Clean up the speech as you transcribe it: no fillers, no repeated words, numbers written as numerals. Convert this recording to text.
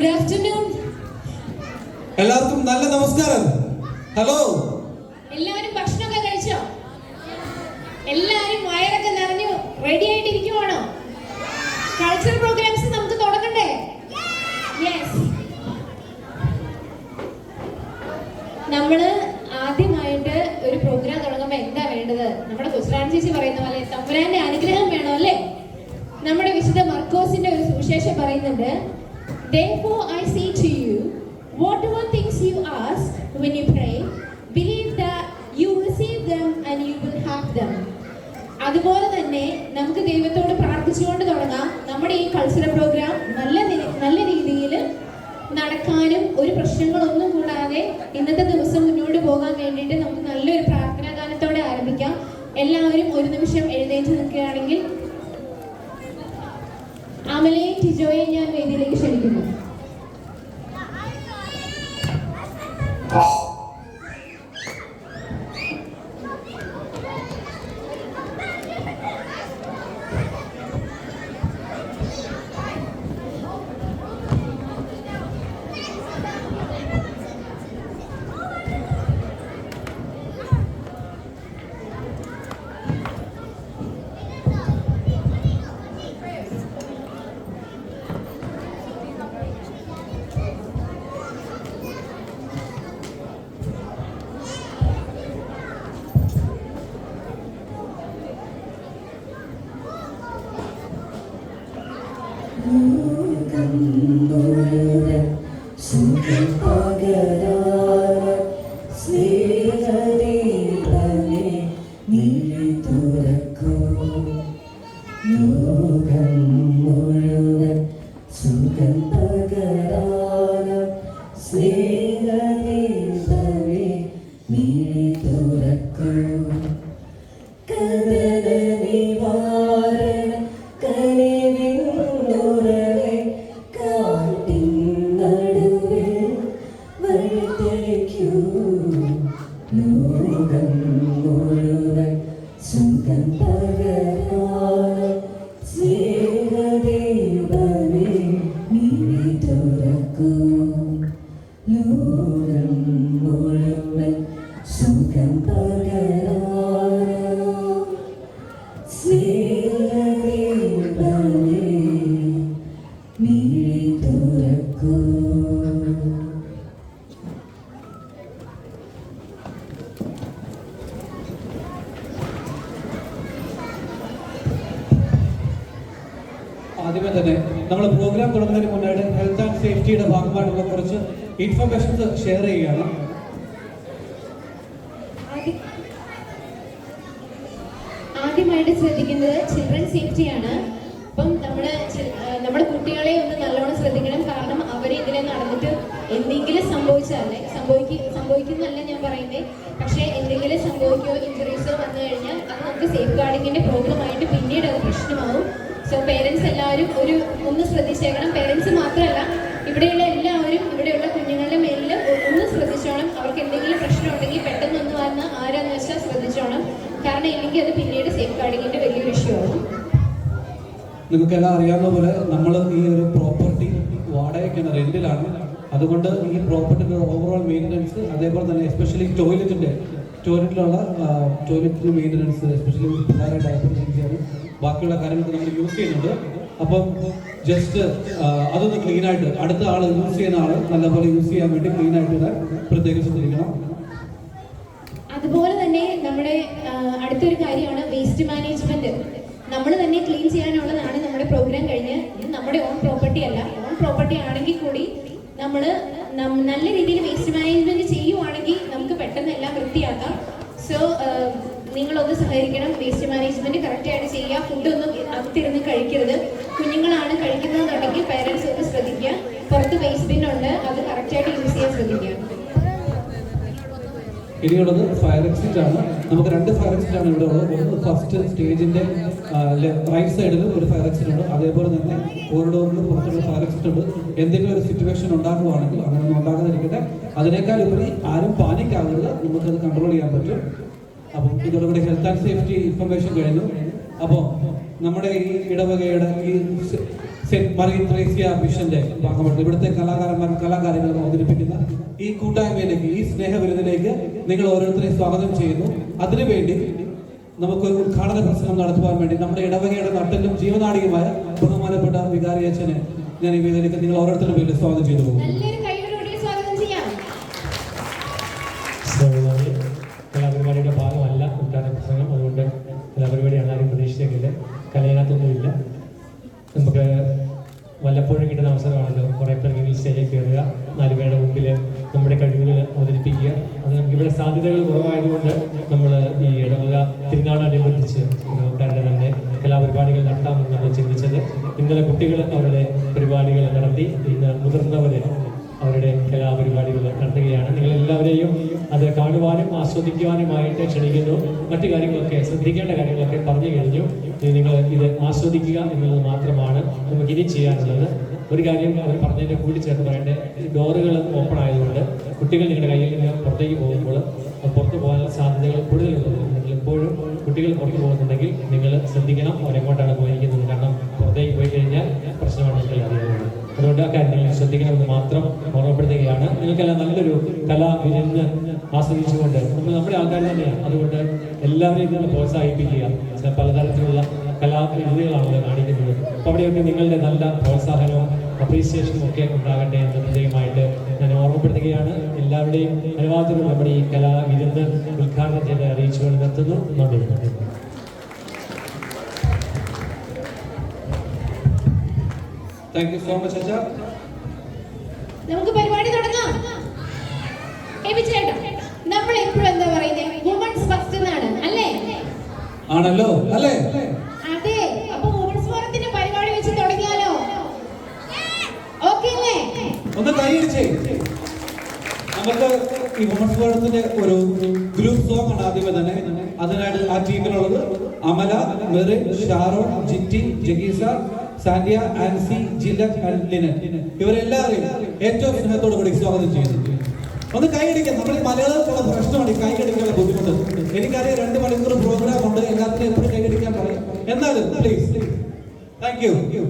Good afternoon. എല്ലാവർക്കും നല്ല നമസ്കാരം. ഹലോ. എല്ലാവരും ഭക്ഷണമൊക്കെ കഴിച്ചോ? എല്ലാവരും വയറൊക്കെ നിറഞ്ഞു റെഡി ആയിട്ടിരിക്കുവാണോ? കൾച്ചറൽ പ്രോഗ്രാംസ് നമുക്ക് തുടങ്ങണ്ടേ? യെസ്. നമ്മള് ആദ്യമായിട്ട് ഒരു പ്രോഗ്രാം തുടങ്ങുമ്പോൾ എന്താ വേണ്ടത്? നമ്മുടെ കുസ്രാൻ ചേച്ചി പറയുന്ന പോലെ തമ്പുരാന്റെ അനുഗ്രഹം വേണം അല്ലേ? നമ്മുടെ വിശുദ്ധ മർക്കോസിന്റെ ഒരു സുവിശേഷം പറയുന്നുണ്ട്, Therefore I say to you, whatever things you ask when you pray, believe that you receive them and you will have them. അതുപോലെ തന്നെ നമുക്ക് ദൈവത്തോട് പ്രാർത്ഥിച്ചുകൊണ്ട് തുടങ്ങാം. നമ്മുടെ ഈ കൾച്ചറൽ പ്രോഗ്രാം നല്ല രീതിയിൽ നടക്കാനും ഒരു പ്രശ്നങ്ങളൊന്നും കൂടാതെ ഇന്നത്തെ ദിവസം മുന്നോട്ട് പോകാൻ വേണ്ടിയിട്ട് നമുക്ക് നല്ലൊരു പ്രാർത്ഥനാ ഗാനത്തോടെ ആരംഭിക്കാം. എല്ലാവരും ഒരു നിമിഷം എഴുന്നേറ്റ് നിൽക്കുകയാണെങ്കിൽ അമലയെ ടിജോയെ ഞാൻ വേദിയിലേക്ക് ക്ഷണിക്കുന്നു. ആദ്യമേ തന്നെ നമ്മൾ പ്രോഗ്രാം തുടങ്ങുന്നതിന് മുന്നായിട്ട് ഹെൽത്ത് ആൻഡ് സേഫ്റ്റിയുടെ ഭാഗമായിട്ടുള്ള കുറച്ച് ഇൻഫർമേഷൻസ് ഷെയർ ചെയ്യുകയാണ്. ആദ്യമായിട്ട് ശ്രദ്ധിക്കുന്നത് ചിൽഡ്രൻ സേഫ്റ്റിയാണ്. അപ്പം നമ്മുടെ കുട്ടികളെ ഒന്ന് നല്ലോണം ശ്രദ്ധിക്കണം. കാരണം അവരെ ഇതിലെ നടന്നിട്ട് എന്തെങ്കിലും സംഭവിക്കുന്നല്ല ഞാൻ പറയുന്നത്, പക്ഷേ എന്തെങ്കിലും സംഭവിക്കുകയോ ഇഞ്ചുറീസോ വന്നു കഴിഞ്ഞാൽ അത് നമുക്ക് സേഫ് ഗാർഡിങ്ങിന്റെ പ്രോബ്ലമായിട്ട് പിന്നീട് അത് പ്രശ്നമാവും. സോ പേരൻസ് എല്ലാവരും ഒന്ന് ശ്രദ്ധിച്ചേക്കണം. പേരൻസ് മാത്രമല്ല, ഇവിടെയുള്ള എല്ലാവരും ഇവിടെയുള്ള കുഞ്ഞുങ്ങളുടെ മേലിൽ ഒന്ന് ശ്രദ്ധിച്ചോണം. അവർക്ക് എന്തെങ്കിലും പ്രശ്നം ഉണ്ടെങ്കിൽ പെട്ടെന്ന് ഒന്ന് വന്ന് ആരാന്ന് വെച്ചാൽ ശ്രദ്ധിച്ചോണം. കാരണം ഇല്ലെങ്കിൽ അത് പിന്നീട് സേഫ് ഗാർഡിങ്ങിന്റെ വലിയൊരു ഇഷ്യൂ ആവും. നിങ്ങൾക്കെല്ലാം അറിയാവുന്ന പോലെ നമ്മൾ ഈ ഒരു പ്രോപ്പർട്ടി വാടകയ്ക്കാണ്, റെന്റിലാണ്. അതുകൊണ്ട് ഈ പ്രോപ്പർട്ടിയുടെ ഓവറോൾ മെയിൻ്റനൻസ്, അതേപോലെ തന്നെ എസ്പെഷ്യലി ടോയ്ലറ്റിലുള്ള ടോയ്ലറ്റിൻ്റെ മെയിൻ്റനൻസ്, എസ്പെഷ്യലി പിള്ളേരെ ഡയപ്പർ ചേഞ്ച് ചെയ്യാനും ബാക്കിയുള്ള കാര്യങ്ങളൊക്കെ നമ്മൾ യൂസ് ചെയ്യുന്നുണ്ട്. അപ്പം ജസ്റ്റ് അതൊന്ന് ക്ലീനായിട്ട് അടുത്ത ആൾ യൂസ് ചെയ്യുന്ന ആൾ നല്ലപോലെ യൂസ് ചെയ്യാൻ വേണ്ടി ക്ലീനായിട്ട് പ്രത്യേകം ശ്രദ്ധിക്കണം. അതുപോലെ തന്നെ നമ്മുടെ അടുത്തൊരു കാര്യമാണ് വേസ്റ്റ് മാനേജ്മെന്റ്. നമ്മൾ തന്നെ ക്ലീൻ ചെയ്യാനുള്ളതാണ് നമ്മുടെ പ്രോഗ്രാം കഴിഞ്ഞ്. ഇത് നമ്മുടെ ഓൺ പ്രോപ്പർട്ടി അല്ല. ഓൺ പ്രോപ്പർട്ടി ആണെങ്കിൽ കൂടി നമ്മൾ നല്ല രീതിയിൽ വേസ്റ്റ് മാനേജ്മെന്റ് ചെയ്യുവാണെങ്കിൽ നമുക്ക് പെട്ടെന്ന് എല്ലാം വൃത്തിയാക്കാം. സോ നിങ്ങളൊന്ന് സഹകരിക്കണം. വേസ്റ്റ് മാനേജ്മെന്റ് കറക്റ്റായിട്ട് ചെയ്യുക. ഫുഡൊന്നും അകത്തിരുന്ന് കഴിക്കരുത്. കുഞ്ഞുങ്ങളാണ് കഴിക്കുന്നതെന്നുണ്ടെങ്കിൽ പേരൻസ് ഒന്ന് ശ്രദ്ധിക്കുക. പുറത്ത് വേസ്റ്റ് ബിൻ ഉണ്ട്, അത് കറക്റ്റായിട്ട് യൂസ് ചെയ്യാൻ ശ്രദ്ധിക്കുക. ഇനിയുള്ളത് ഫയർ എക്സിറ്റ് ആണ്. നമുക്ക് 2 ഫയർ എക്സിറ്റ് ആണ് ഇവിടെ ഉള്ളത്. ഒന്ന് ഫസ്റ്റ് സ്റ്റേജിന്റെ റൈറ്റ് സൈഡിൽ ഒരു ഫയർ എക്സിറ്റ് ഉണ്ട്. അതേപോലെ തന്നെ കോറിഡോറിൽ പുറത്തുള്ള ഫയർ എക്സിറ്റ് ഉണ്ട്. എന്തെങ്കിലും ഒരു സിറ്റുവേഷൻ ഉണ്ടാകുവാണെങ്കിൽ അങ്ങനെയൊന്നും ഉണ്ടാകാതിരിക്കട്ടെ. അതിനേക്കാൾ ഉപരി ആരും പാനിക് ആകരുത്, നമുക്കത് കൺട്രോൾ ചെയ്യാൻ പറ്റും. അപ്പം ഇതോടുകൂടി ഹെൽത്ത് ആൻഡ് സേഫ്റ്റി ഇൻഫർമേഷൻ കഴിഞ്ഞു. അപ്പോൾ നമ്മുടെ ഈ ഇടവകയുടെ ഈ സെന്റ് മറിയ ത്രേസ്യ മിഷന്റെ ഭാഗമായിട്ട് ഇവിടുത്തെ കലാകാരന്മാരും കലാകാരികളും അവതരിപ്പിക്കുന്ന ഈ കൂട്ടായ്മയിലേക്ക്, ഈ സ്നേഹവിരുന്നിലേക്ക് നിങ്ങൾ ഓരോരുത്തരെയും സ്വാഗതം ചെയ്യുന്നു. അതിനുവേണ്ടി നമുക്ക് ഉദ്ഘാടന പ്രസംഗം നടത്തുവാൻ വേണ്ടി നമ്മുടെ ഇടവകയുടെ നട്ടലും ജീവനാടിയുമായ ബഹുമാനപ്പെട്ട വികാരി അച്ഛനെ ഞാൻ ഈ വേദിയിലേക്ക് നിങ്ങൾ ഓരോരുത്തരുടെ പേരിൽ സ്വാഗതം ചെയ്തു പോകും. കലാപരിപാടിയുടെ ഭാഗമല്ല ഉദ്ഘാടന പ്രസംഗം, അതുകൊണ്ട് കലാപരിപാടിയാണ് ആരും പ്രതീക്ഷിച്ചേക്കില്ല. കലയിനകത്തൊന്നുമില്ല. നമുക്ക് വല്ലപ്പോഴും കിട്ടുന്ന അവസരമാണല്ലോ കുറേ പേർക്ക് സ്റ്റേജിൽ കയറുക, 4 പേരുടെ മുമ്പിൽ നമ്മുടെ കഴിവുകൾ അവതരിപ്പിക്കുക. അത് നമുക്കിവിടെ സാധ്യതകൾ കുറവായതുകൊണ്ട് നമ്മൾ ഈ ഇടവക തിരുനാളനുബന്ധിച്ച് ഇടവക്കാരുടെ തന്നെ കലാപരിപാടികൾ നടത്താമെന്ന് നമ്മൾ ചിന്തിച്ചത്. ഇന്നലെ കുട്ടികൾ അവരുടെ പരിപാടികൾ നടത്തി, ഇന്ന് മുതിർന്നവർ അവരുടെ കലാപരിപാടികൾ നടത്തുകയാണ്. നിങ്ങളെല്ലാവരെയും അത് കാണുവാനും ആസ്വദിക്കുവാനുമായിട്ട് ക്ഷണിക്കുന്നു. മറ്റു കാര്യങ്ങളൊക്കെ ശ്രദ്ധിക്കേണ്ട കാര്യങ്ങളൊക്കെ പറഞ്ഞു കഴിഞ്ഞു. നിങ്ങൾ ഇത് ആസ്വദിക്കുക എന്നുള്ളത് മാത്രമാണ് നമുക്ക് ഇനി ചെയ്യാനുള്ളത്. ഒരു കാര്യം അവർ പറഞ്ഞതിൻ്റെ കൂടി ചേർത്ത് പറയേണ്ടത്, ഡോറുകൾ ഓപ്പൺ ആയതുകൊണ്ട് കുട്ടികൾ നിങ്ങളുടെ കയ്യിൽ നിന്ന് പുറത്തേക്ക് പോകുമ്പോൾ പുറത്തു പോകാനുള്ള സാധ്യതകൾ കൂടുതലുള്ളത്. നിങ്ങൾ എപ്പോഴും കുട്ടികൾ പുറത്തു പോകുന്നുണ്ടെങ്കിൽ നിങ്ങൾ ശ്രദ്ധിക്കണം അവരെങ്ങോട്ടാണ് പോയിരിക്കുന്നത്. കാരണം പുറത്തേക്ക് പോയി കഴിഞ്ഞാൽ പ്രശ്നമാണ് നിങ്ങൾക്ക് അറിയാവുന്നത്. അതുകൊണ്ട് ആ കാര്യങ്ങൾ ശ്രദ്ധിക്കണമെന്ന് മാത്രം ഓർമ്മപ്പെടുത്തുകയാണ്. നിങ്ങൾക്കെല്ലാം നല്ലൊരു കലാവിരുന്ന് ആസ്വദിച്ചുകൊണ്ട് നമ്മുടെ ആൾക്കാർ തന്നെയാണ്. അതുകൊണ്ട് എല്ലാവരെയും നിങ്ങൾ പ്രോത്സാഹിപ്പിക്കുക. പലതരത്തിലുള്ള കലാവിരുന്നുകളാണല്ലോ കാണിക്കുന്നത്. അപ്പോൾ അവിടെയൊക്കെ നിങ്ങളുടെ നല്ല പ്രോത്സാഹനവും അപ്രീസിയേഷനും ഒക്കെ ഉണ്ടാകട്ടെ എന്ന് പ്രത്യേകമായിട്ട് ഞാൻ ഓർമ്മപ്പെടുത്തുകയാണ്. എല്ലാവരുടെയും അനുവാദത്തോടെ നമ്മുടെ ഈ കലാവിരുന്ന് ഉദ്ഘാടനം ചെയ്ത് അറിയിച്ചുകൊണ്ട് നിർത്തുന്നു. നന്ദി. താങ്ക് യു സോ മച്ച് അച്ഛാ. നമുക്ക് പരിപാടി തുടങ്ങാം. നമ്മൾ എപ്പോഴും എന്താ പറയുന്നത്, വുമൺസ് ഫസ്റ്റ് എന്നാണ് അല്ലേ? ആണല്ലോ അല്ലേ? അതെ. അപ്പൊ വുമൺസ് ഫോറത്തിന്റെ പരിപാടി വെച്ച് തുടങ്ങിയാലോ? ഓക്കേ അല്ലേ? ഒന്ന് കൈയടിച്ചേ. നമുക്ക് ഈ വുമൺസ് ഫോറത്തിന്റെ ഒരു ഗ്രൂപ്പ് സോങ് ആണ് ആദ്യമേ തന്നെ. അതിനായിട്ട് ആ ടീമിലുള്ളത് അമല, മെറിൻ, ഷാരോൺ, ജിറ്റി, ജഗീസ, സാന്റിയ, ആൻസി, ജില്ലറ്റ് ആൻഡ് ലിനൻ. ഇവരെല്ലാവരെയും ഏറ്റവും സ്നേഹത്തോടു കൂടി സ്വാഗതം ചെയ്യുന്നു. ഒന്ന് കൈയടിക്കാം. നമ്മൾ ഈ മലയാളത്തിലുള്ള പ്രശ്നമാണ് ഈ കൈയടിക്കാനുള്ള ബുദ്ധിമുട്ട്. എനിക്കറിയാം 2 മണിക്കൂർ പ്രോഗ്രാം ഉണ്ട്, എല്ലാത്തിനും എപ്പോഴും കൈയടിക്കാൻ പറയും. എന്നാലും പ്ലീസ്. Thank you.